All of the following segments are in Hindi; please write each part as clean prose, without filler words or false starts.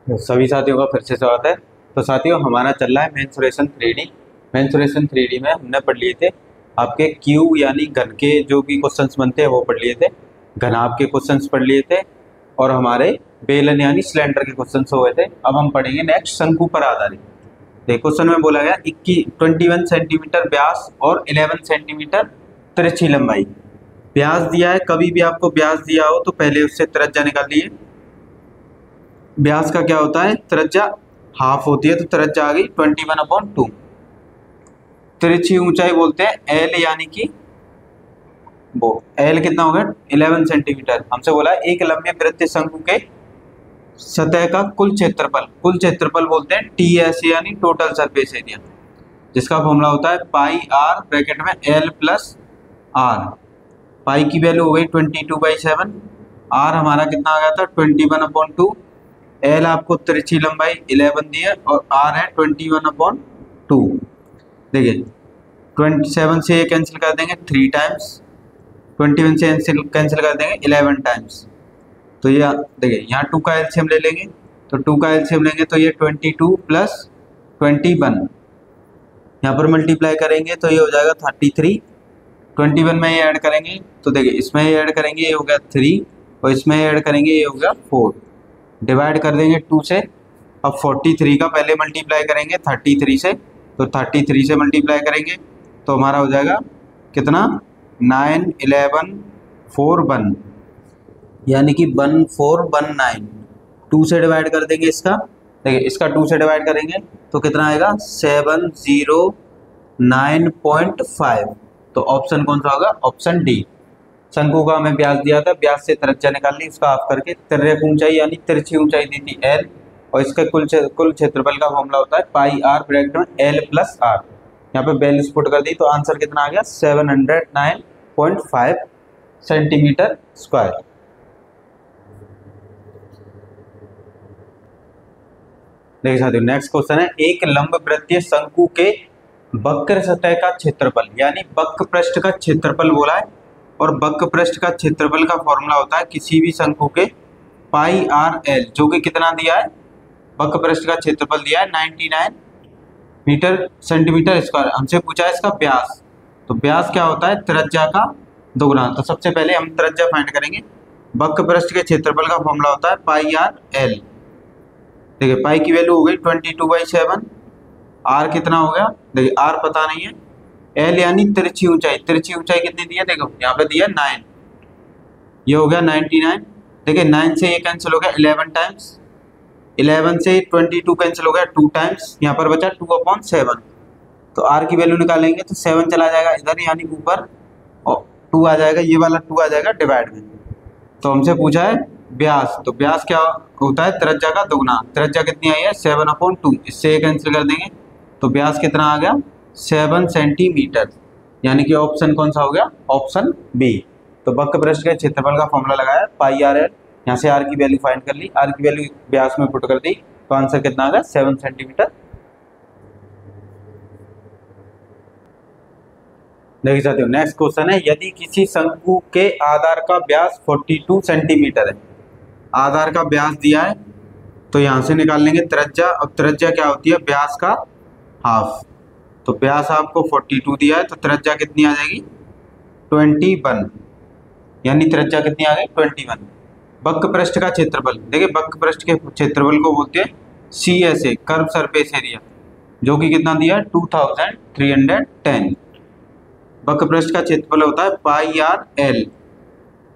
तो सभी साथियों का फिर से स्वागत है। तो साथियों, हमारा चल रहा है मेंसुरेशन 3D। मेंसुरेशन 3D में हमने पढ़ लिए थे आपके क्यू यानी घन के जो भी क्वेश्चंस बनते हैं वो पढ़ लिए थे, घनाभ के क्वेश्चंस पढ़ लिए थे और हमारे बेलन यानी सिलेंडर के क्वेश्चंस हुए थे। अब हम पढ़ेंगे नेक्स्ट शंकु पर आधारित। देखो क्वेश्चन में बोला गया 21 सेंटीमीटर व्यास और 11 सेंटीमीटर तिरछी लंबाई। व्यास दिया है, कभी भी आपको व्यास दिया हो तो पहले उससे त्रिज्या निकालिए। व्यास का क्या होता है, त्रिज्या हाफ होती है, तो त्रिज्या आ गई 21/2। तिरछी ऊंचाई बोलते हैं एल, यानी कि वो एल कितना हो गया 11 सेंटीमीटर। हमसे बोला है एक लंबे वृत्तीय शंकु के सतह का कुल क्षेत्रफल बोलते हैं टीएस यानी टोटल सरफेस एरिया, जिसका फॉर्मूला होता है पाई आर ब्रैकेट में एल प्लस आर। पाई की वैल्यू हो गई 22/7, आर हमारा कितना आ गया था 21/2, एल आपको तिरछी लंबाई 11 दी है और आर है 21/2। देखिए 27 से ये कैंसिल कर देंगे 3 टाइम्स, 21 से कैंसिल कर देंगे 11 टाइम्स। तो ये देखिए यहाँ 2 का एलसीएम ले लेंगे, तो 2 का एलसीएम लेंगे तो ये 22 प्लस 21, यहाँ पर मल्टीप्लाई करेंगे तो ये हो जाएगा 33। 21 में ये ऐड करेंगे तो देखिए इसमें ये ऐड करेंगे ये हो गया 3 और इसमें ऐड करेंगे ये हो गया 4। डिवाइड कर देंगे 2 से। अब 43 का पहले मल्टीप्लाई करेंगे 33 से, तो 33 से मल्टीप्लाई करेंगे तो हमारा हो जाएगा कितना 9 11 4 1, यानी कि 1419। 2 से डिवाइड कर देंगे इसका, देखिए इसका 2 से डिवाइड करेंगे तो कितना आएगा 709.5। तो ऑप्शन कौन सा होगा, ऑप्शन डी। शंकु का हमें व्यास दिया था, व्यास से त्रिज्या निकाल ली, उसका हाफ करके तिर्यक ऊंचाई यानी तिरछी ऊंचाई दी थी एल, और इसका कुल क्षेत्रफल का फॉर्मूला होता है पाई आर ब्रैकेट में एल प्लस आर। यहाँ पे वैल्यूज पुट कर दी तो आंसर कितना आ गया 709.5 सेंटीमीटर स्क्वायर। देखिए साथियों, नेक्स्ट क्वेश्चन है एक लंबवृत्तीय शंकु के वक्र सतह का क्षेत्रफल यानी वक्र पृष्ठ का क्षेत्रफल बोला है, और वक्र पृष्ठ का क्षेत्रफल का फॉर्मूला होता है किसी भी शंकु के पाई आर एल, जो कि कितना दिया है, वक्र पृष्ठ का क्षेत्रफल दिया है 99 सेंटीमीटर स्क्वायर। हमसे पूछा है इसका व्यास, तो व्यास क्या होता है त्रिज्या का दोगुना। तो सबसे पहले हम त्रिज्या फाइंड करेंगे। वक्र पृष्ठ के क्षेत्रफल का फॉर्मूला होता है पाई आर एल। देखिए पाई की वैल्यू हो गई 22/7, आर कितना हो गया, देखिए आर पता नहीं है, एल यानी तिरछी ऊंचाई कितनी दी है, देखो यहाँ पे दिया 9, ये हो गया 99। देखिए 9 से ये कैंसिल हो गया 11 टाइम्स, 11 से 22 कैंसिल हो गया 2 टाइम्स, यहाँ पर बचा 2/7। तो आर की वैल्यू निकालेंगे तो 7 चला जाएगा इधर यानी ऊपर, और 2 आ जाएगा, ये वाला 2 आ जाएगा डिवाइड में। तो हमसे पूछा है व्यास, तो व्यास क्या होता है त्रिज्या का दोगुना। त्रिज्या कितनी आई है 7/2, इससे ये कैंसिल कर देंगे तो व्यास कितना आ गया 7 सेंटीमीटर, यानी कि ऑप्शन कौन सा हो गया, ऑप्शन बी। तो वक्र पृष्ठ के क्षेत्रफल का फॉर्मूला लगाया पाई आर एल, यहाँ से आर की वैल्यू फाइंड कर ली, आर की वैल्यू व्यास में पुट कर दी तो आंसर कितना आ गया 7 सेंटीमीटर। देखिए साथियों, नेक्स्ट क्वेश्चन है यदि किसी शंकु के आधार का व्यास 42 सेंटीमीटर है, आधार का व्यास दिया है तो यहाँ से निकाल लेंगे त्रिज्या, और त्रिज्या क्या होती है व्यास का हाफ। तो व्यास आपको 42 दिया है तो त्रिज्या कितनी आ जाएगी 21, यानी त्रिज्या कितनी आ गई 21। वक्र पृष्ठ का क्षेत्रफल, देखिए वक्र पृष्ठ के क्षेत्रफल को बोलते हैं CSA कर्व सरफेस एरिया, जो कि कितना दिया है 2310। वक्र पृष्ठ का क्षेत्रफल होता है पाई आर एल,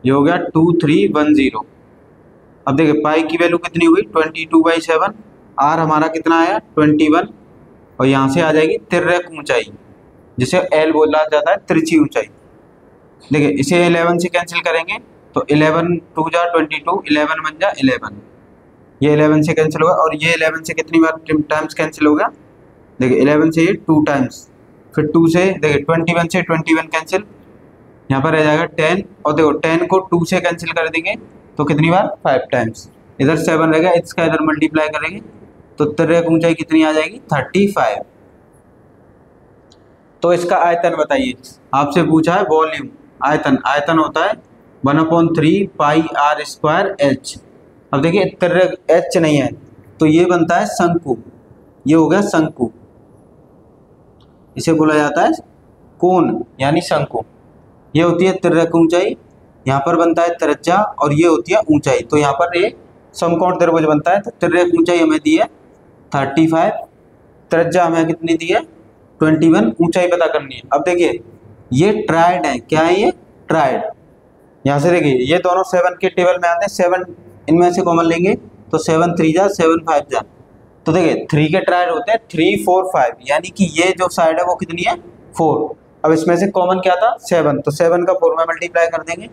ये हो गया 2310। अब देखिए पाई की वैल्यू कितनी हुई 22/7, आर हमारा कितना आया 21, और यहाँ से आ जाएगी तिर्यक ऊंचाई जिसे एल बोला जाता है तिरछी ऊंचाई। देखिए इसे 11 से कैंसिल करेंगे तो 11 2 जा 22, 11 1 जा 11, ये 11 से कैंसिल होगा, और ये 11 से कितनी बार टाइम्स कैंसिल होगा, देखिए 11 से ये 2 टाइम्स, फिर 2 से देखिए 21 से 21 कैंसिल, यहाँ पर रह जाएगा 10, और देखो 10 को 2 से कैंसिल कर देंगे तो कितनी बार 5 टाइम्स, इधर 7 रहेगा, इसका इधर मल्टीप्लाई करेंगे तो तिर्यक ऊंचाई कितनी आ जाएगी 35। तो इसका आयतन बताइए, आपसे पूछा है वॉल्यूम, आयतन होता है 1/3 पाई आर स्क्वायर एच। अब देखिए तिर्यक एच नहीं है, तो ये बनता है शंकु, ये हो गया शंकु, इसे बोला जाता है कोन यानी शंकु। ये होती है तिर्यक ऊंचाई, यहाँ पर बनता है त्रिज्या और ये होती है ऊंचाई। तो यहाँ पर ये समकोण त्रिभुज बनता है। तो तिर्यक ऊंचाई हमें दी है 35, त्रिज्या हमें कितनी दी है 21, ऊंचाई पता करनी है। अब देखिए ये ट्रायड है, क्या है ये ट्रायड। यहाँ से देखिए ये दोनों 7 के टेबल में आते हैं, 7 इनमें से कॉमन लेंगे तो 7 3 जा 7 5 जा। तो देखिए 3 के ट्रायड होते हैं 3 4 5, यानी कि ये जो साइड है वो कितनी है 4। अब इसमें से कॉमन क्या था 7, तो 7 का 4 में मल्टीप्लाई कर देंगे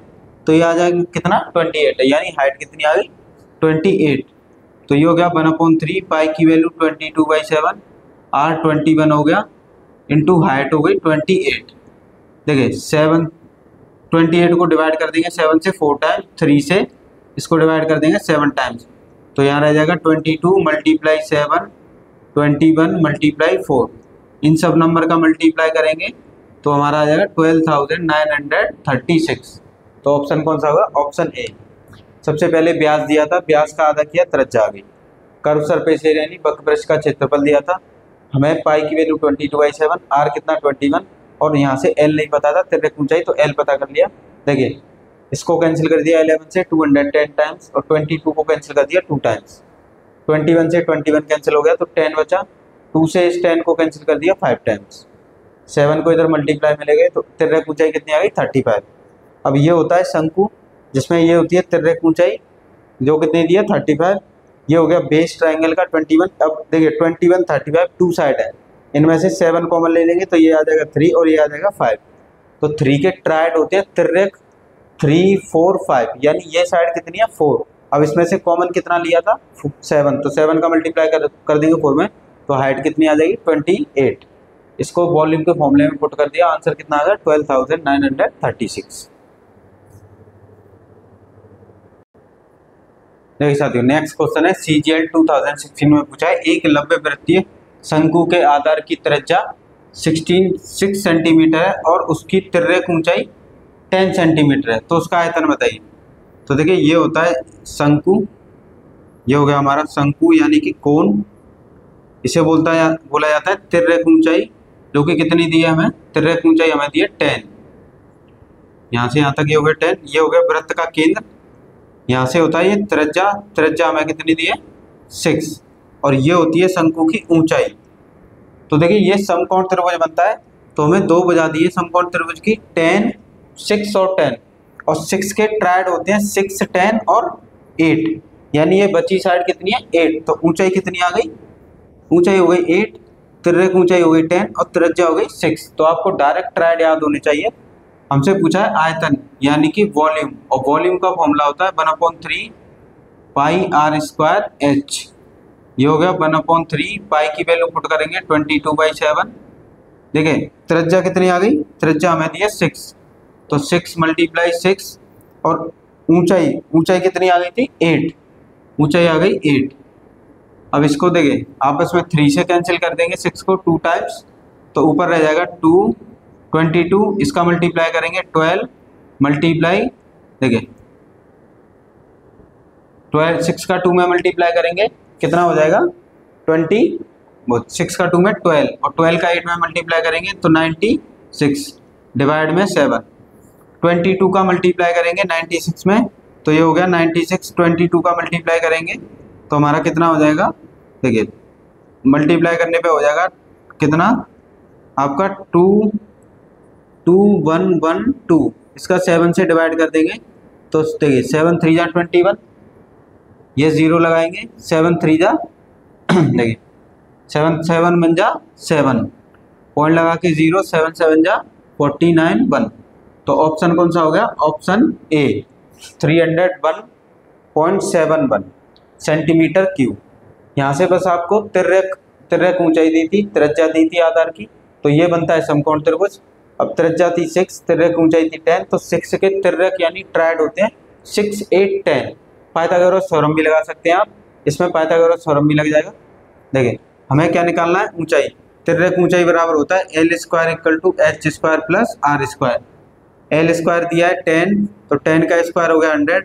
तो ये आ जाएगा कितना 28 है, यानी हाइट कितनी आ गई 28। तो ये हो गया 1/3, पाई की वैल्यू 22/7, r 21 हो गया, इंटू हाइट हो गई 28। देखिए 7 28 को डिवाइड कर देंगे 7 से 4 टाइम्स, 3 से इसको डिवाइड कर देंगे 7 टाइम्स, तो यहाँ रह जाएगा 22 मल्टीप्लाई 7, 21 मल्टीप्लाई 4। इन सब नंबर का मल्टीप्लाई करेंगे तो हमारा आ जाएगा 12,936। तो ऑप्शन कौन सा होगा, ऑप्शन ए। सबसे पहले व्यास दिया था, व्यास का आधा किया, त्रिज्या आ गई। कर्व सरफेस एरिया यानी वक्रपृष्ठ का क्षेत्रफल दिया था, हमें पाई की वैल्यू 22/7, आर कितना 21, और यहाँ से एल नहीं पता था, तिर्यक ऊंचाई, तो एल पता कर लिया। देखिए इसको कैंसिल कर दिया 11 से 210 टाइम्स, और 22 को कैंसिल कर दिया 2 टाइम्स। 21 से 21 कैंसिल हो गया तो 10 बचा, 2 से इस 10 को कैंसिल कर दिया 5 टाइम्स, 7 को इधर मल्टीप्लाई में ले गए तो तिर्यक ऊंचाई कितनी आ गई 35। अब ये होता है शंकु, जिसमें ये होती है तिर्यक ऊंचाई जो कितनी दी है 35। ये हो गया बेस ट्राइंगल का 21। अब देखिए 21 35 टू साइड है, इनमें से 7 कॉमन ले लेंगे तो ये आ जाएगा 3 और ये आ जाएगा 5। तो 3 के ट्राइड होते हैं तिर्यक 3 4 5, यानी ये साइड कितनी है 4। अब इसमें से कॉमन कितना लिया था 7, तो 7 का मल्टीप्लाई कर देंगे 4 में, तो हाइट कितनी आ जाएगी 28। इसको वॉल्यूम के फॉर्मूले में पुट कर दिया, आंसर कितना आ गया 12,936। देखिए साथियों नेक्स्ट क्वेश्चन है CGL 2016 में पूछा है, एक लंबे वृत्तीय शंकु के आधार की त्रिज्या 6 सेंटीमीटर है और उसकी तिर्यक ऊंचाई 10 सेंटीमीटर है, तो उसका आयतन बताइए। तो देखिए ये होता है शंकु, ये हो गया हमारा शंकु यानी कि कोन, इसे बोला जाता है तिर्यक ऊंचाई, जो कि कितनी दी है हमें, तिर्यक ऊंचाई हमें दी है 10। यहाँ से यहाँ तक ये हो गया 10, ये हो गया वृत्त का केंद्र, यहाँ से होता है ये त्रिज्या, त्रिज्या हमें कितनी दी है 6, और ये होती है शंकु की ऊंचाई। तो देखिए ये समकोण त्रिभुज बनता है, तो हमें 2 बजा दी है समकोण त्रिभुज की, 10 6 और 10, और 6 के ट्रायड होते हैं 6 10 और 8, यानी ये बची साइड कितनी है 8। तो ऊंचाई कितनी आ गई, ऊंचाई हो गई 8, तिर्यक ऊंचाई हो गई 10 और त्रिज्या हो गई 6। तो आपको डायरेक्ट ट्रायड याद होने चाहिए। हमसे पूछा है आयतन यानी कि वॉल्यूम, और वॉल्यूम का फॉर्मूला होता है 1/3 पाई r स्क्वायर h। ये हो गया 1/3, पाई की वैल्यू पुट करेंगे 22/7। देखिए त्रिज्या कितनी आ गई, त्रिज्या हमें दी है 6, तो 6 मल्टीप्लाई 6, और ऊंचाई कितनी आ गई थी 8, ऊंचाई आ गई 8। अब इसको देखिए आपस में 3 से कैंसिल कर देंगे 6 को 2 टाइम्स, तो ऊपर रह जाएगा 2 22, इसका मल्टीप्लाई करेंगे 12 मल्टीप्लाई, देखिए 12 6 का 2 में मल्टीप्लाई करेंगे कितना हो जाएगा 20, 6 का 2 में 12, और 12 का 8 में मल्टीप्लाई करेंगे तो 96 डिवाइड में 7। 22 का मल्टीप्लाई करेंगे 96 में, तो ये हो गया 96, 22 का मल्टीप्लाई करेंगे तो हमारा कितना हो जाएगा, देखिए मल्टीप्लाई करने पे हो जाएगा कितना आपका 2112, इसका 7 से डिवाइड कर देंगे तो देखिए 7 3 जा 21, ये 0 लगाएंगे, 7 3 जा देखिए 7 7 1 जा 7, पॉइंट लगा के 0, 7 7 जा 49 1। तो ऑप्शन कौन सा हो गया, ऑप्शन ए 301.71 सेंटीमीटर क्यूब। यहाँ से बस आपको तिर्यक ऊंचाई दी थी, त्रिज्या दी थी आधार की, तो ये बनता है समकोण त्रिभुज। अब त्रिज्या थी 6, तिर्यक ऊंचाई थी 10, तो 6 के तिर्यक यानी ट्रायड होते हैं 6 8 10। पाइथागोरस थ्योरम भी लगा सकते हैं आप, इसमें पाइथागोरस थ्योरम भी लग जाएगा। देखिए हमें क्या निकालना है, ऊंचाई, तिर्यक ऊंचाई बराबर होता है L square equal to H square plus R square. L square दिया है 10, तो 10 का स्क्वायर हो गया 100,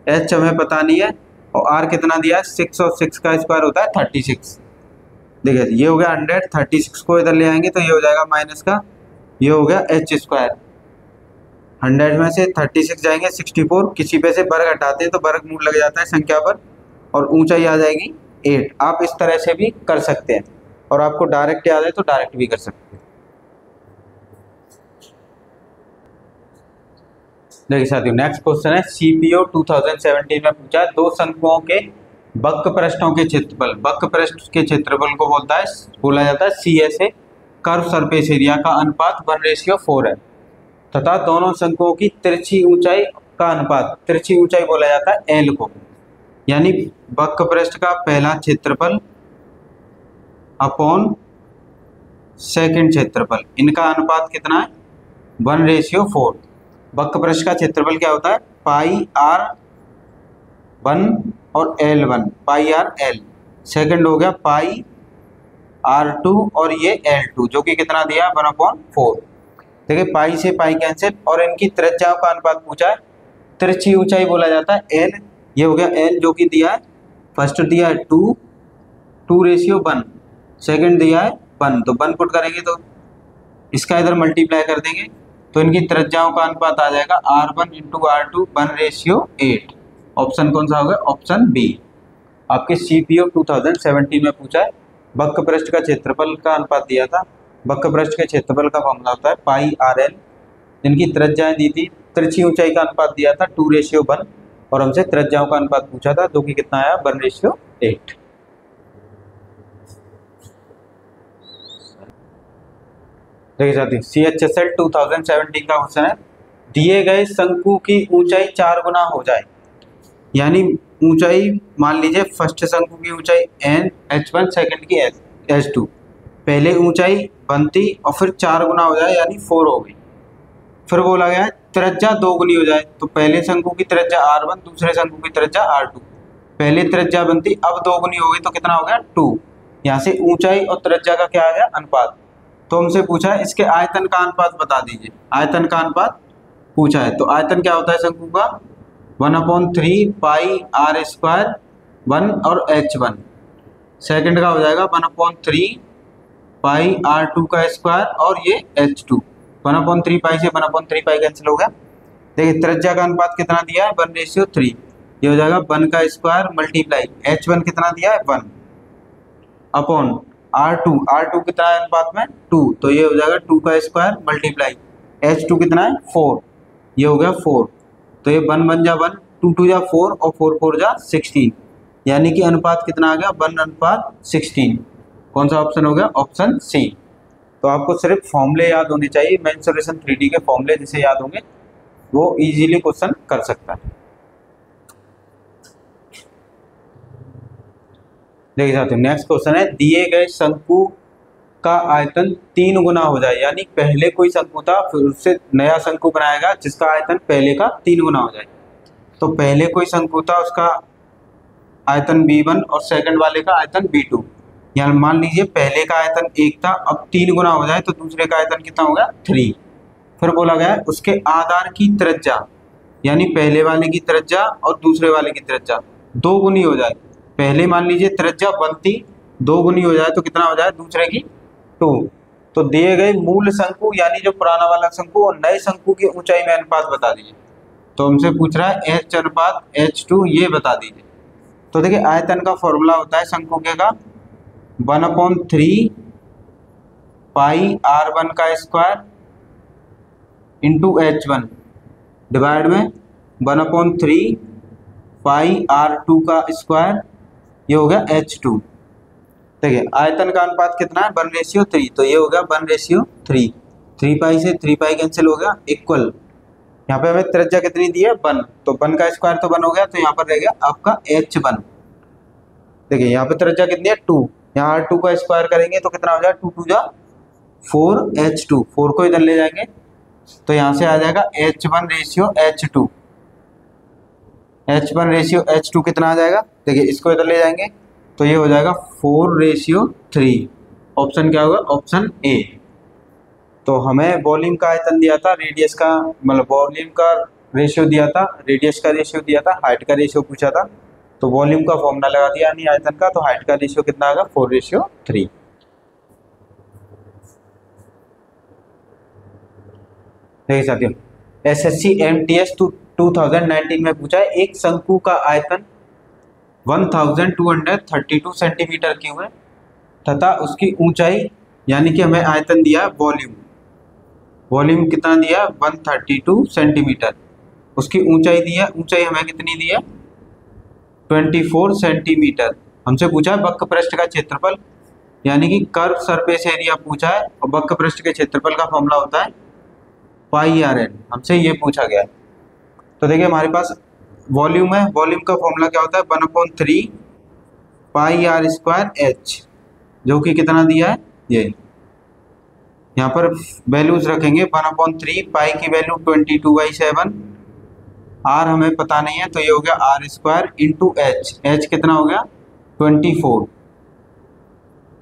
H हमें पता नहीं है, और आर कितना दिया है 6, और 6 का स्क्वायर होता है 36। देखिए ये हो गया 100, 36 को इधर ले आएंगे तो ये हो जाएगा माइनस का, ये हो गया एच स्क्वायर। 100 में से 36 जाएंगे 64, किसी पे से वर्ग हटाते हैं तो वर्गमूल लग जाता है संख्या पर, और ऊंचाई आ जाएगी 8। आप इस तरह से भी कर सकते हैं, और आपको डायरेक्ट याद है तो डायरेक्ट भी कर सकते हैं। देखिए साथियों नेक्स्ट क्वेश्चन है, सीपीओ 2017 में पूछा है, दो शंकुओं के वक्र पृष्ठों के क्षेत्रफल, वक्र पृष्ठ के क्षेत्रफल को बोला जाता है CSA, कर्व सरफेस एरिया का अनुपात 1:4 है, तथा दोनों शंकुओं की तिरछी ऊंचाई का अनुपात, तिरछी ऊंचाई बोला जाता है L को, यानी वक्र पृष्ठ का पहला क्षेत्रफल अपॉन सेकंड क्षेत्रफल, इनका अनुपात कितना है 1:4। वक्र पृष्ठ का क्षेत्रफल क्या होता है πr1 और L1, πr_L। सेकंड हो गया πr2 और ये L2, जो कि कितना दिया है 1/4। देखिए पाई से पाई कैंसिल, और इनकी त्रिज्याओं का अनुपात पूछा है, तिरछी ऊंचाई बोला जाता है L, ये हो गया L जो कि दिया है, फर्स्ट दिया है 2:1, सेकंड दिया है 1, तो 1 पुट करेंगे तो इसका इधर मल्टीप्लाई कर देंगे तो इनकी त्रिज्याओं का अनुपात आ जाएगा R1 × R2 1:8। ऑप्शन कौन सा होगा, ऑप्शन बी। आपके सीपीओ 2017 में पूछा है, वक्र पृष्ठ का क्षेत्रफल का अनुपात दिया था, वक्र पृष्ठ के क्षेत्रफल का फॉर्मूला होता है πr_L, जिनकी त्रिज्याएं दी थी, तिरछी ऊंचाई का अनुपात दिया था 2:1, और हमसे त्रिज्याओं का अनुपात पूछा था जो कि कितना आया 1:8। देखिए साथियों CHSL 2017 का क्वेश्चन है, दिए गए शंकु की ऊंचाई 4 गुना हो जाए, यानी ऊंचाई मान लीजिए फर्स्ट शंकु की ऊंचाई h1, सेकंड की h2, पहले ऊंचाई बनती और फिर 4 गुना हो जाए यानी 4 हो गई। फिर बोला गया है त्रिज्या 2 गुनी हो जाए, तो पहले शंकु की त्रिज्या R1, दूसरे शंकु की त्रिज्या R2, पहले त्रिज्या बनती अब 2 गुनी हो गई तो कितना हो गया 2। यहाँ से ऊंचाई और त्रिज्या का क्या आ गया अनुपात, तो हमसे पूछा है इसके आयतन का अनुपात बता दीजिए, आयतन का अनुपात पूछा है, तो आयतन क्या होता है शंकु का 1/3 πr², 1 और h1, सेकंड का हो जाएगा 1/3 πr2 का स्क्वायर, और ये h2, 1/3 पाई से 1/3 पाई कैंसिल हो गया। देखिए त्रिज्या का अनुपात कितना दिया है 1:3, ये हो जाएगा 1 का स्क्वायर मल्टीप्लाई h1 कितना दिया है 1 अपॉन R2 कितना है अनुपात में 2, तो ये हो जाएगा 2 का स्क्वायर मल्टीप्लाई h2 कितना है 4, ये हो गया 4, तो ये 1 1 जा 1, 2 2 जा 4 और 4 4 जा 16, यानी कि अनुपात कितना आ गया 1:16। कौन सा ऑप्शन हो गया, ऑप्शन सी। तो आपको सिर्फ फॉर्मूले याद होने चाहिए, मेंसुरेशन 3D के फॉर्मूले जिसे याद होंगे वो इजीली क्वेश्चन कर सकता है। देखिए साथियों नेक्स्ट क्वेश्चन है, दिए गए शंकु का आयतन 3 गुना हो जाए, यानी पहले कोई शंकु था फिर उससे नया शंकु बनाएगा जिसका आयतन पहले का 3 गुना हो जाए। तो पहले कोई शंकु था उसका आयतन B1 और सेकंड वाले का आयतन B2, यानी मान लीजिए पहले का आयतन 1 था, अब 3 गुना हो जाए तो दूसरे का आयतन कितना होगा 3। फिर बोला गया है उसके आधार की त्रिज्या, यानी पहले वाले की त्रिज्या और दूसरे वाले की त्रिज्या 2 गुनी हो जाए, पहले मान लीजिए त्रिज्या बनती 2 गुनी हो जाए तो कितना हो जाए दूसरे की 2। तो दिए गए मूल शंकु यानी जो पुराना वाला शंकु और नए शंकु की ऊंचाई में अनुपात बता दीजिए। तो हमसे पूछ रहा है H/H2 ये बता दीजिए। तो देखिए आयतन का फॉर्मूला होता है शंकु के का 1/3 πr1 का स्क्वायर इंटू h1 डिवाइड में 1/3 πr2 का स्क्वायर, ये हो गया h2। देखिए आयतन का अनुपात कितना है 1:3, तो ये हो गया 1:3, 3 पाई से 3 पाई कैंसिल हो गया इक्वल, यहाँ पे हमें त्रिज्या कितनी दी है 1, तो 1 का स्क्वायर तो 1 हो गया, तो यहाँ पर रह गया आपका h1। देखिए यहाँ पे त्रिज्या कितनी है 2, यहाँ R2 का स्क्वायर करेंगे तो कितना हो जाएगा 2 2 जा 4 h2, 4 को इधर ले जाएंगे तो यहाँ से आ जाएगा H1:H2, H1:H2 कितना आ जाएगा, देखिए इसको इधर ले जाएंगे तो ये हो जाएगा 4:3। ऑप्शन क्या होगा, ऑप्शन ए। तो हमें वॉल्यूम का आयतन दिया था, रेडियस का मतलब वॉल्यूम का रेशियो दिया था, रेडियस का रेशियो दिया था, हाइट का रेशियो पूछा था, तो वॉल्यूम का फॉर्मूला लगा दिया यानी आयतन का, तो हाइट का रेशियो कितना आएगा 4:3। देखिए साथियों, SSC MTS 2019 में पूछा है एक शंकु का आयतन 1232 सेंटीमीटर क्यूब है तथा उसकी ऊंचाई, यानी कि हमें आयतन दिया वॉल्यूम कितना दिया 132 सेंटीमीटर, उसकी ऊंचाई दी है, ऊंचाई हमें कितनी दी है 24 सेंटीमीटर। हमसे पूछा है वक्र पृष्ठ का क्षेत्रफल, यानी कि कर्व सरफेस एरिया पूछा है, और वक्र पृष्ठ के क्षेत्रफल का फॉर्मूला होता है πRn, हमसे ये पूछा गया है। तो देखिए हमारे पास वॉल्यूम है, वॉल्यूम का फॉर्मूला क्या होता है 1/3 πr²h, जो कि कितना दिया है ये, यहाँ पर वैल्यूज रखेंगे 1/3, पाई की वैल्यू 22/7, आर हमें पता नहीं है तो ये हो गया r² इंटू h कितना हो गया 24।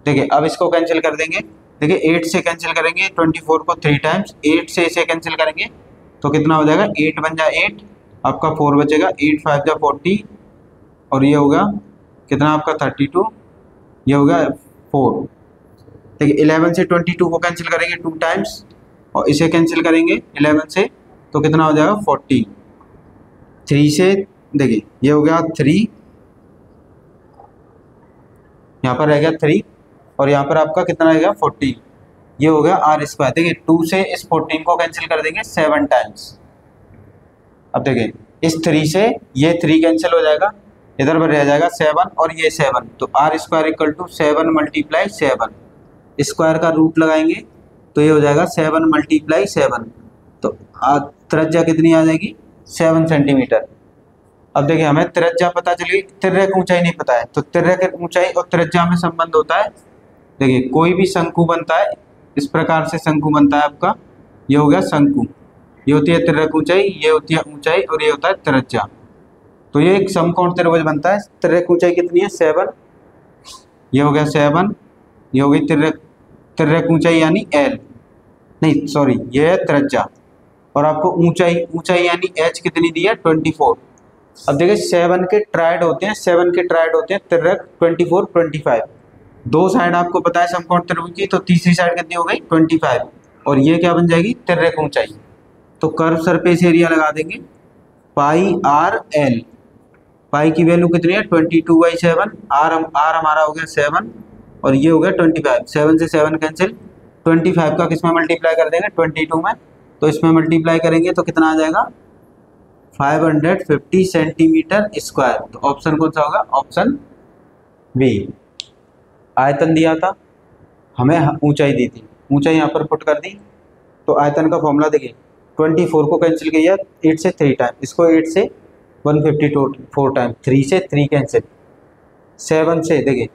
देखिए अब इसको कैंसिल कर देंगे, देखिए 8 से कैंसिल करेंगे 24 को 3 टाइम्स, 8 से इसे कैंसिल करेंगे तो कितना हो जाएगा 8 बन जाए 8, आपका 4 बचेगा, 8 5 जा 40, और ये होगा कितना आपका 32, ये हो गया 4। देखिए 11 से 22 को कैंसिल करेंगे 2 टाइम्स, और इसे कैंसिल करेंगे 11 से तो कितना हो जाएगा 40। 3 से देखिए ये हो गया 3, यहाँ पर रह गया 3, और यहाँ पर आपका कितना रहेगा 40, ये हो गया r²। देखिए 2 से इस 14 को कैंसिल कर देंगे 7 टाइम्स। अब देखिए इस 3 से ये 3 कैंसिल हो जाएगा, इधर पर रह जाएगा 7 और ये 7, तो r² = 7 × 7, स्क्वायर का रूट लगाएंगे तो ये हो जाएगा 7 × 7, तो त्रिज्या कितनी आ जाएगी 7 सेंटीमीटर। अब देखिए हमें त्रिज्या पता चली, तिर्यक ऊंचाई नहीं पता है, तो तिर्यक ऊंचाई और त्रिज्या में संबंध होता है। देखिए कोई भी शंकु बनता है, इस प्रकार से शंकु बनता है आपका, ये हो गया शंकु, ये होती है तिर्यक ऊंचाई, ये होती है ऊंचाई, और ये होता है त्रिज्या। तो ये एक समकोण त्रिभुज बनता है। तिर्यक ऊंचाई कितनी है 7, ये हो गया 7, ये हो गई तिर्यक ऊंचाई यानी L, नहीं सॉरी ये है त्रिज्या, और आपको ऊंचाई यानी h कितनी दी है 24। अब देखिए 7 के ट्रायड होते हैं, 7 के ट्रायड होते हैं तिर्यक 24 25, दो साइड आपको पता है समकोण त्रिभुज की, तो तीसरी साइड कितनी हो गई 25, और ये क्या बन जाएगी तिर्यक ऊंचाई। तो कर्व सरफेस एरिया लगा देंगे πRL, पाई की वैल्यू कितनी है 22/7, आर हमारा हो गया 7, और ये हो गया 25, 7 से 7 कैंसिल, 25 का किस में मल्टीप्लाई कर देंगे 22 में, तो इसमें मल्टीप्लाई करेंगे तो कितना आ जाएगा 550 सेंटीमीटर स्क्वायर। तो ऑप्शन कौन सा होगा, ऑप्शन बी। आयतन दिया था, हमें ऊंचाई दी थी, ऊंचाई यहाँ पर पुट कर दी, तो आयतन का फॉर्मूला देखिए 24 को कैंसिल किया 8 से 3 टाइम, इसको 8 से 154 टाइम, 3 से 3 कैंसिल, 7 से देखिए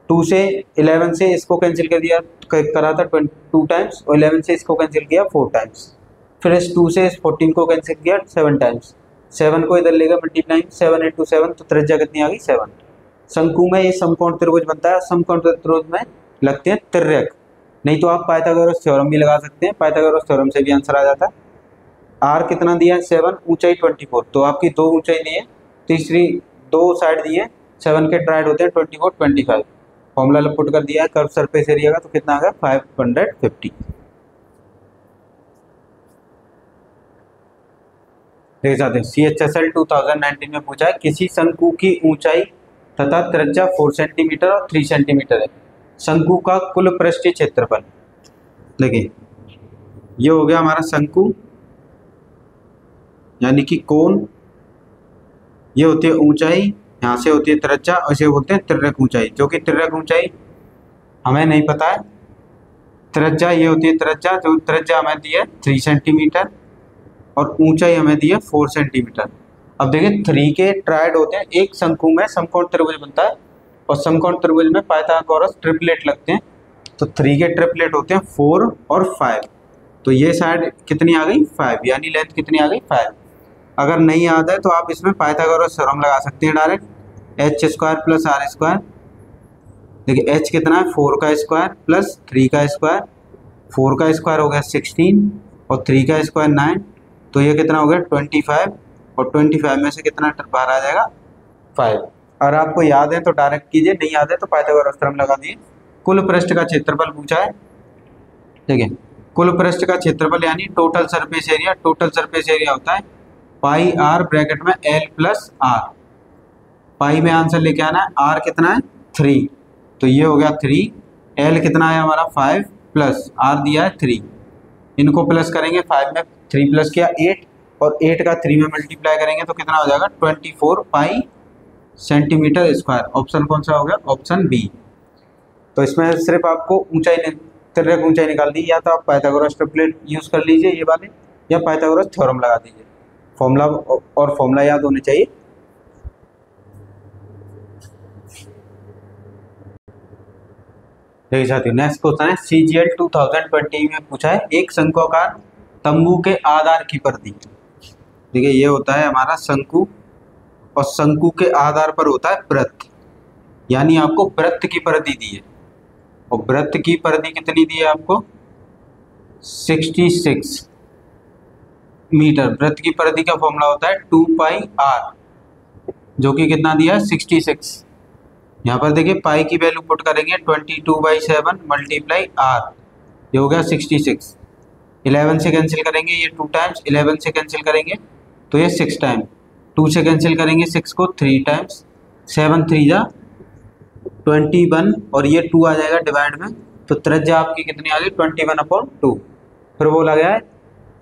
2 से 11 से इसको कैंसिल कर दिया करा था 2 टाइम्स, और 11 से इसको कैंसिल किया 4 टाइम्स, फिर इस 2 से इस 14 को कैंसिल किया 7 टाइम्स, 7 को इधर लेगा मल्टीप्लाई 7 × 7, तो त्रिज्या कितनी आ गई 7। शंकु में ये समकोण त्रिभुज बनता है, समकोण त्रिभुज में लगते हैं तिर्यक, नहीं तो आप पाइथागोरस थ्योरम भी लगा सकते हैं, पाइथागोरस थ्योरम से भी आंसर आ जाता है। आर कितना दिया है 7, ऊंचाई 24, तो आपकी दो ऊंचाई दी है, तीसरी दो साइड दी है, 7 के ट्रायड होते हैं 24 25, फॉर्मूला पुट कर दिया है कर्व सरफेस एरिया का, तो कितना आ गया 550। देख सकते हैं CHSL 2019 में पूछा है किसी शंकु की ऊंचाई तथा त्रिज्या 4 सेंटीमीटर और 3 सेंटीमीटर है, शंकु का कुल पृष्ठीय क्षेत्रफल। देखिए ये हो गया हमारा शंकु यानी कि कोण, ये होती है ऊंचाई, यहाँ से होती है त्रिज्या, और इसे बोलते हैं तिर्यक ऊंचाई, जो कि तिर्यक ऊंचाई हमें नहीं पता है। त्रिज्या ये होती है त्रिज्या, जो त्रिज्या हमें दी है 3 सेंटीमीटर, और ऊंचाई हमें दी है 4 सेंटीमीटर। अब देखिए 3 के ट्रायड होते हैं, एक शंकु में समकोण त्रिभुज बनता है, और समकोण त्रिभुज में पाइथागोरस ट्रिपलेट लगते हैं, तो 3 के ट्रिपलेट होते हैं 4 और 5, तो ये साइड कितनी आ गई 5, यानी लेंथ कितनी आ गई 5। अगर नहीं याद है तो आप इसमें पाइथागोरस थ्योरम लगा सकते हैं डायरेक्ट, h² + r²। देखिए h कितना है 4 का स्क्वायर प्लस 3 का स्क्वायर, 4 का स्क्वायर हो गया 16 और 3 का स्क्वायर 9, तो ये कितना हो गया 25, और 25 में से कितना बाहर आ जाएगा 5। और आपको याद है तो डायरेक्ट कीजिए, नहीं याद है तो पाइथागोरस थ्योरम लगा दिए। कुल पृष्ठ का क्षेत्रफल पूछा है, ठीक है। कुल पृष्ठ का क्षेत्रफल यानी total surface area, total surface area होता है पाई आर ब्रैकेट में एल प्लस आर। पाई में आंसर लेके आना है, आर कितना है 3, तो ये हो गया 3, एल कितना है हमारा 5 प्लस आर दिया है 3, इनको प्लस करेंगे, 5 में 3 प्लस किया 8 और 8 का 3 में मल्टीप्लाई करेंगे तो कितना हो जाएगा 24 पाई सेंटीमीटर स्क्वायर। ऑप्शन कौन सा हो गया, ऑप्शन बी। तो इसमें सिर्फ आपको ऊंचाई तिर्यक ऊंचाई निकाल दी, या तो आप पाइथागोरस ट्रिपलेट यूज़ कर लीजिए ये वाले, या पाइथागोरस थ्योरम लगा दीजिए। फॉर्मूला और फॉर्मूला याद होने चाहिए। देखिए साथियों, नेक्स्ट क्वेश्चन है CGL 2020 में पूछा है एक शंक्वाकार तंबू के आधार की परिधि। देखिए ये होता है हमारा शंकु, और शंकु के आधार पर होता है वृत्त, यानी आपको वृत्त की परिधि दी है, और वृत्त की परिधि कितनी दी है आपको 66 मीटर। वृत्त की परिधि का फॉर्मूला होता है 2 पाई आर, जो कि कितना दिया है 66। यहाँ पर देखिए पाई की वैल्यू पुट करेंगे 22/7 मल्टीप्लाई आर, ये हो गया 66। 11 से कैंसिल करेंगे, ये 2 टाइम्स, 11 से कैंसिल करेंगे तो ये 6 टाइम, 2 से कैंसिल करेंगे 6 को 3 टाइम्स, 7 3 जा 21, और ये 2 आ जाएगा डिवाइड में, तो त्रिज्या आपकी कितनी आ गई 21/2। फिर बोला गया है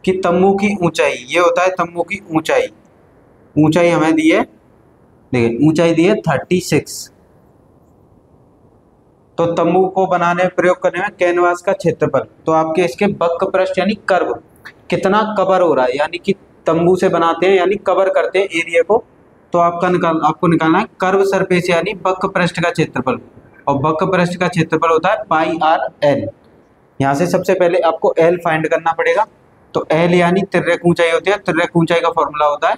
कि तंबू की ऊंचाई, ये होता है तंबू की ऊंचाई, ऊंचाई हमें दी है, देखिए ऊंचाई दी है 36। तो तंबू को बनाने प्रयोग करने में कैनवास का क्षेत्रफल, तो आपके इसके बक पृष्ठ यानी कर्व कितना कवर हो रहा है, यानी कि तंबू से बनाते हैं यानी कवर करते हैं एरिया को, तो आपको निकालना है कर्व सरफेस यानी बक पृष्ठ का क्षेत्रफल, और बक पृष्ठ का क्षेत्रफल होता है पाई आर एल। यहाँ से सबसे पहले आपको एल फाइंड करना पड़ेगा, तो एल यानी तिर्यक ऊंचाई होती है, तिर्यक ऊंचाई का फॉर्मूला होता है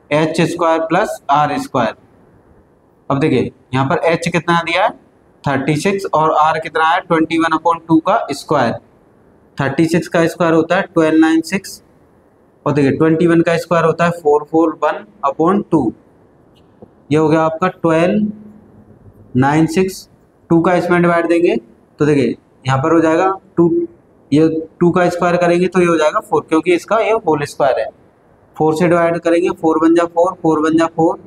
h² प्लस r²। अब देखिए यहाँ पर h कितना दिया है 36 और r कितना है 21/2 का स्क्वायर। 36 का स्क्वायर होता है 1296, और देखिए 21 का स्क्वायर होता है 441/2, ये हो गया आपका 1296। 2 का इसमें डिवाइड देंगे तो देखिए यहाँ पर हो जाएगा 2, ये 2 का स्क्वायर करेंगे तो ये हो जाएगा 4, क्योंकि इसका ये होल स्क्वायर है। 4 से डिवाइड करेंगे 4 1 जा 4, 4 1 जा 4,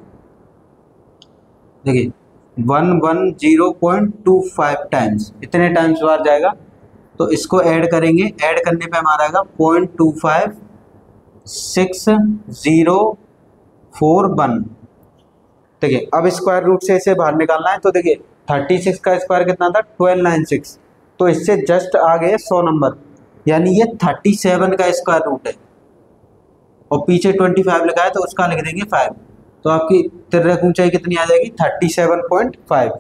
देखिए 110.25 टाइम्स, इतने टाइम्स बार जाएगा, तो इसको ऐड करेंगे, ऐड करने पे हमारा आएगा 0.25641। देखिए अब स्क्वायर रूट से इसे बाहर निकालना है, तो देखिए 36 का स्क्वायर कितना था 1296, तो इससे जस्ट आगे 100 नंबर, यानी ये 37 का स्क्वायर रूट है, और पीछे 25 लिखा है तो उसका लिख देंगे 5, तो आपकी तिर्यक ऊंचाई कितनी आ जाएगी 37.5।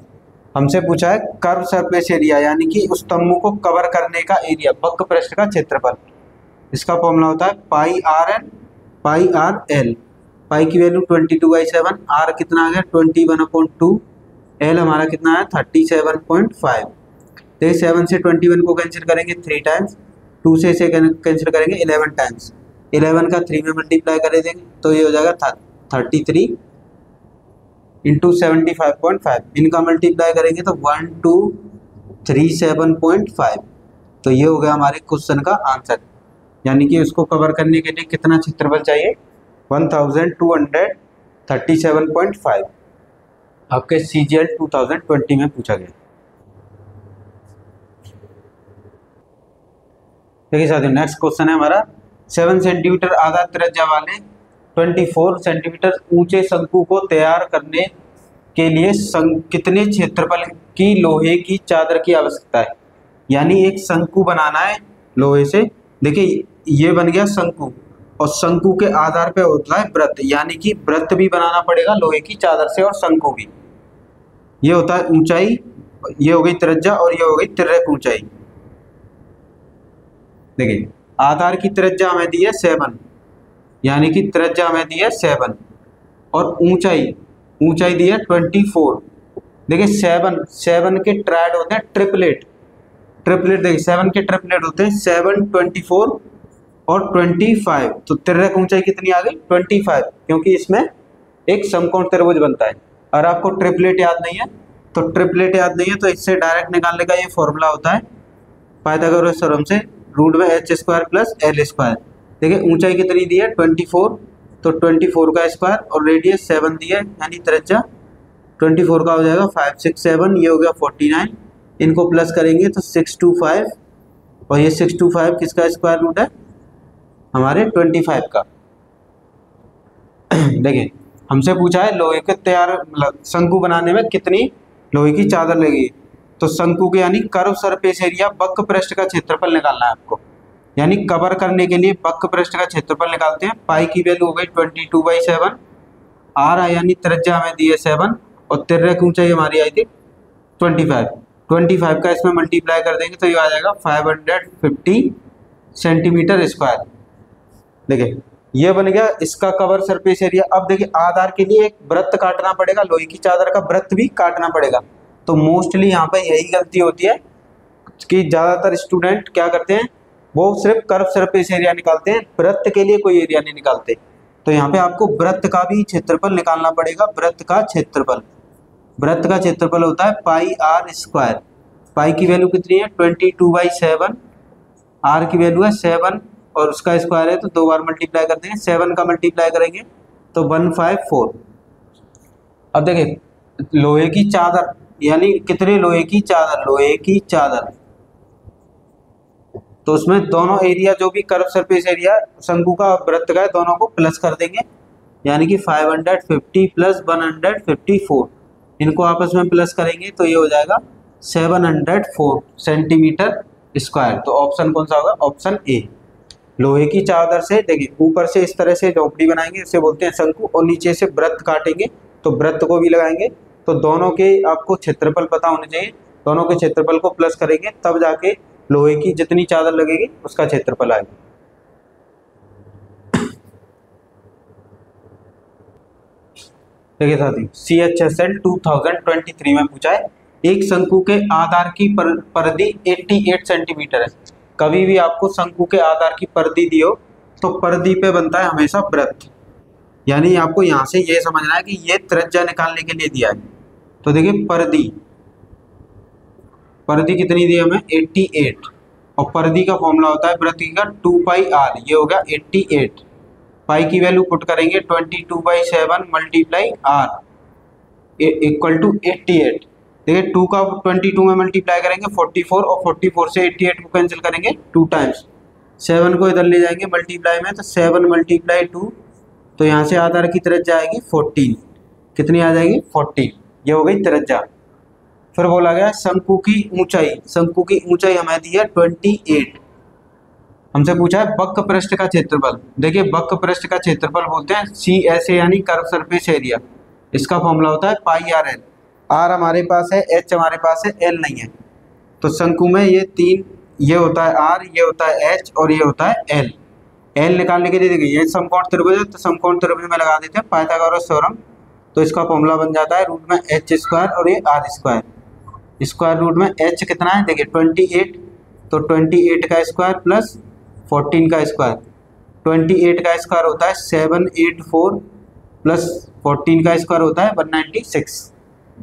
हमसे पूछा है कर्व सरफेस एरिया, यानी कि उस तंबू को कवर करने का एरिया, बक पृष्ठ का क्षेत्रफल, इसका फॉर्मूला होता है पाई आर एल। पाई की वैल्यू 22/7, आर कितना आ गया 21/2, एल हमारा कितना है 37.5। देखिए 7 से 21 को कैंसिल करेंगे 3 टाइम्स, 2 से इसे कैंसिल करेंगे 11 टाइम्स, 11 का 3 में मल्टीप्लाई कर देंगे तो ये हो जाएगा 33 इंटू 75.5, इनका मल्टीप्लाई करेंगे तो 1237.5, तो ये हो गया हमारे क्वेश्चन का आंसर। यानी कि उसको कवर करने के लिए कितना क्षेत्रफल चाहिए 1237.5, आपके CGL 2020 में पूछा गया। देखिए साथियों, नेक्स्ट क्वेश्चन है हमारा 7 सेंटीमीटर आधा त्रिज्या वाले 24 सेंटीमीटर ऊंचे शंकु को तैयार करने के लिए कितने क्षेत्रफल की लोहे की चादर की आवश्यकता है। यानी एक शंकु बनाना है लोहे से, देखिए ये बन गया शंकु, और शंकु के आधार पे होता है वृत्त, यानी कि वृत्त भी बनाना पड़ेगा लोहे की चादर से, और शंकु भी। ये होता है ऊंचाई, ये हो गई त्रिज्या और ये हो गई तिर्यक ऊंचाई। देखिए आधार की त्रिज्या हमें दी है 7, यानी कि त्रिज्या हमें दी है 7, और ऊंचाई दी है 24। देखिए 7 के ट्रायड होते हैं ट्रिपलेट, देखिए 7 के ट्रिपलेट होते हैं 7, 24 और 25, तो तिर्यक ऊंचाई कितनी आ गई 25, क्योंकि इसमें एक समकोण त्रिभुज बनता है। और आपको ट्रिपलेट याद नहीं है, तो ट्रिपलेट याद नहीं है तो इससे डायरेक्ट निकालने का ये फॉर्मूला होता है पाइथागोरस थ्योरम से, रूट में H square plus L square. देखिए ऊंचाई कितनी दी है 24, तो 24 का स्क्वायर और रेडियस 7 दी है, यानी त्रिज्या 24 का हो जाएगा 5 6 7, ये हो गया 49। इनको प्लस करेंगे तो 625, और ये 625 किसका स्क्वायर रूट है, हमारे 25 का। देखिए हमसे पूछा है लोहे के तैयार मतलब शंकु बनाने में कितनी लोहे की चादर लगेगी, तो शंकु के यानी कर्व सरफेस एरिया वक्र पृष्ठ का क्षेत्रफल निकालना है आपको, यानी कवर करने के लिए वक्र पृष्ठ का क्षेत्रफल निकालते हैं। पाई की वैल्यू हो गई 22/7, आर यानी त्रिज्या हमें दी है 7, और तिर्यक की ऊंचाई हमारी आई थी 25 का इसमें मल्टीप्लाई कर देंगे तो ये आ जाएगा 550 सेंटीमीटर स्क्वायर। देखिए ये बन गया इसका कवर सरफेस एरिया। अब देखिए आधार के लिए एक वृत्त काटना पड़ेगा, लोहे की चादर का वृत्त भी काटना पड़ेगा। तो मोस्टली यहाँ पे यही गलती होती है कि ज़्यादातर स्टूडेंट क्या करते हैं, वो सिर्फ कर्व सरफेस एरिया निकालते हैं, वृत्त के लिए कोई एरिया नहीं निकालते। तो यहाँ पे आपको वृत्त का भी क्षेत्रफल निकालना पड़ेगा। वृत्त का क्षेत्रफल होता है पाई आर स्क्वायर। पाई की वैल्यू कितनी है 22/7, आर की वैल्यू है 7 और उसका स्क्वायर है तो 2 बार मल्टीप्लाई कर देंगे, 7 का मल्टीप्लाई करेंगे तो 154। अब देखिए लोहे की चादर यानी कितने लोहे की चादर, तो उसमें दोनों एरिया जो भी कर्व सरफेस एरिया शंकु का वृत्त का है दोनों को प्लस कर देंगे, यानी कि 550 प्लस 154, इनको आपस में प्लस करेंगे तो ये हो जाएगा 704 सेंटीमीटर स्क्वायर। तो ऑप्शन कौन सा होगा, ऑप्शन ए। लोहे की चादर से देखिए ऊपर से इस तरह से झोपड़ी बनाएंगे, इसे बोलते हैं शंकु, और नीचे से वृत्त काटेंगे तो वृत्त को भी लगाएंगे, तो दोनों के आपको क्षेत्रफल पता होने चाहिए, दोनों के क्षेत्रफल को प्लस करेंगे तब जाके लोहे की जितनी चादर लगेगी उसका क्षेत्रफल आएगा। देखिए साथी CHSL 2023 में पूछा है, एक शंकु के आधार की परिधि 88 सेंटीमीटर है। कभी भी आपको शंकु के आधार की परिधि दी हो तो परिधि पे बनता है हमेशा वृत्त, यानी आपको यहाँ से ये समझना है कि ये त्रिज्या निकालने के लिए दिया है। तो देखिए परिधि कितनी दी है हमें 88, और परिधि का फॉर्मूला होता है वृत्त का 2πr, ये हो गया 88। पाई की वैल्यू पुट करेंगे 22/7 मल्टीप्लाई आर इक्वल टू 88। देखिए 2 का 22 में मल्टीप्लाई करेंगे 44, और 44 से 88 को कैंसिल करेंगे 2 टाइम्स, 7 को इधर ले जाएंगे मल्टीप्लाई में तो 7 × 2, तो यहाँ से आधार की त्रिज्या आएगी 14। कितनी आ जाएगी 14, ये हो गई त्रिज्या। फिर बोला गया शंकु की ऊंचाई हमें दी है 28। हमसे पूछा है वक्र पृष्ठ का क्षेत्रफल। देखिए वक्र पृष्ठ का क्षेत्रफल बोलते हैं CSA यानी कर्व सरफेस एरिया, इसका फॉर्मूला होता है πRL। आर हमारे पास है, एच हमारे पास है, एल नहीं है। तो शंकु में ये 3, ये होता है आर, ये होता है एच और ये होता है एल। एल निकालने के लिए देखिए ये समकोण त्रिभुज है, तो समकोण त्रिभुज में लगा देते हैं पाइथागोरस थ्योरम, तो इसका फॉर्मूला बन जाता है रूट में एच स्क्वायर और ये आर स्क्वायर। स्क्वायर रूट में एच कितना है देखिए 28, तो 28 का स्क्वायर प्लस 14 का स्क्वायर, 28 का स्क्वायर होता है 784 प्लस 14 का स्क्वायर होता है 196।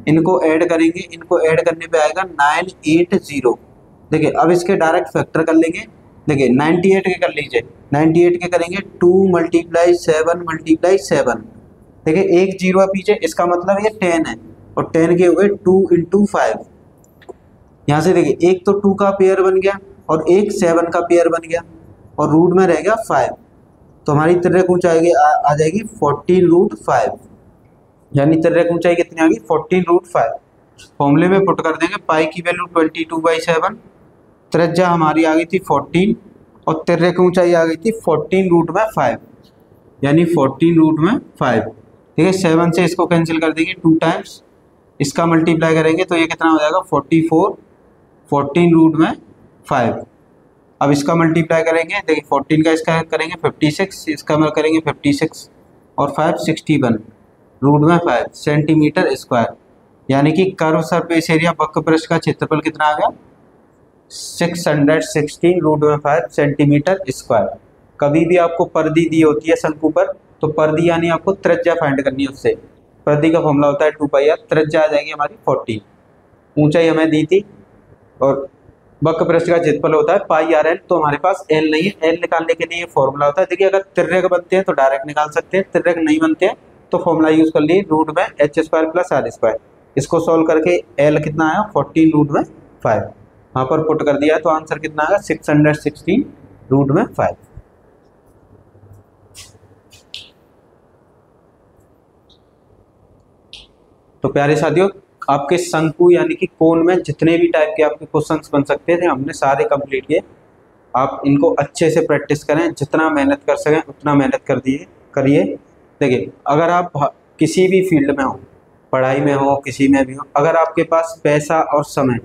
इनको ऐड करेंगे, इनको ऐड करने पे आएगा 980। देखिए अब इसके डायरेक्ट फैक्टर कर लेंगे। देखिए 98 के कर लीजिए, 98 के करेंगे 2 × 7 × 7। देखिए एक जीरो है पीछे, इसका मतलब ये 10 है, और 10 के हो गए 2 × 5। यहाँ से देखिए एक तो 2 का पेयर बन गया और एक 7 का पेयर बन गया, और रूट में रह गया 5, तो हमारी तिर्यक ऊंचाई आ जाएगी 14√5, यानी तिर्यक ऊंचाई कितनी आ गई 14√5। फॉर्मूले में पुट कर देंगे, पाई की वैल्यू 22/7, त्रिज्या हमारी आ गई थी 14 और तिर्यक ऊंचाई आ गई थी 14√5, यानी 14√5। ठीक है 7 से इसको कैंसिल कर देंगे 2 टाइम्स, इसका मल्टीप्लाई करेंगे तो ये कितना हो जाएगा 44, 14√5। अब इसका मल्टीप्लाई करेंगे, देखिए 14 का इसका करेंगे 56, इसका करेंगे 56 और 5 61 √5 सेंटीमीटर स्क्वायर, यानी कि कर्व सरफेस एरिया वक्र पृष्ठ का क्षेत्रफल कितना आ गया 616 √5 सेंटीमीटर स्क्वायर। कभी भी आपको परिधि दी होती है शंकु पर, तो परिधि यानी आपको त्रिज्या फाइंड करनी है उससे, प्रति का फॉर्मूला होता है 2 पाई r, त्रिज्या आ जाएगी हमारी 40, ऊंचाई हमें दी थी, और वक्र पृष्ठ का क्षेत्रफल होता है पाई आर एल। तो हमारे पास एल नहीं है, एल निकालने के लिए फॉर्मूला होता है। देखिए अगर तिर्यक बनते हैं तो डायरेक्ट निकाल सकते हैं, तिर्यक नहीं बनते हैं तो फॉर्मूला यूज कर लिए रूट में h² + r²। इसको सॉल्व करके एल कितना आया 40 रूट में 5, वहाँ पर पुट कर दिया तो आंसर कितना आएगा 616 रूट में 5। तो प्यारे साथियों, आपके शंकु यानी कि कोण में जितने भी टाइप के आपके क्वेश्चंस बन सकते थे हमने सारे कंप्लीट किए। आप इनको अच्छे से प्रैक्टिस करें, जितना मेहनत कर सकें उतना मेहनत करिए। देखिए अगर आप किसी भी फील्ड में हो, पढ़ाई में हो, किसी में भी हो, अगर आपके पास पैसा और समय,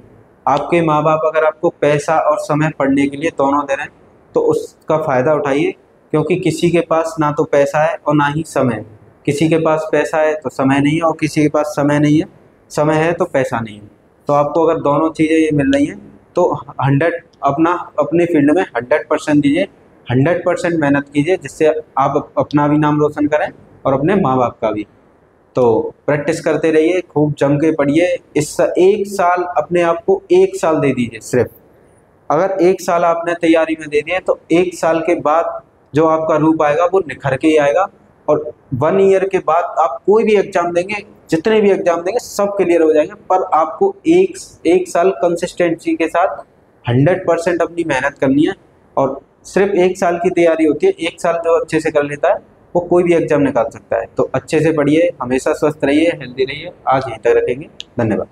आपके माँ बाप अगर आपको पैसा और समय पढ़ने के लिए दोनों दे रहे हैं तो उसका फ़ायदा उठाइए, क्योंकि किसी के पास ना तो पैसा है और ना ही समय है। किसी के पास पैसा है तो समय नहीं है, और किसी के पास समय नहीं है, समय है तो पैसा नहीं है। तो आपको अगर दोनों चीज़ें ये मिल रही हैं तो 100 अपने फील्ड में 100% दीजिए, 100% मेहनत कीजिए, जिससे आप अपना भी नाम रोशन करें और अपने माँ बाप का भी। तो प्रैक्टिस करते रहिए, खूब जम के पढ़िए। इस 1 साल अपने आप को 1 साल दे दीजिए सिर्फ। अगर 1 साल आपने तैयारी में दे दिए तो 1 साल के बाद जो आपका रूप आएगा वो निखर के ही आएगा, और 1 ईयर के बाद आप कोई भी एग्जाम देंगे, जितने भी एग्जाम देंगे सब क्लियर हो जाएंगे। पर आपको एक साल कंसिस्टेंसी के साथ 100% अपनी मेहनत करनी है, और सिर्फ 1 साल की तैयारी होती है। 1 साल जो अच्छे से कर लेता है वो कोई भी एग्जाम निकाल सकता है। तो अच्छे से पढ़िए, हमेशा स्वस्थ रहिए, हेल्दी रहिए। आज यहीं तक रखेंगे, धन्यवाद।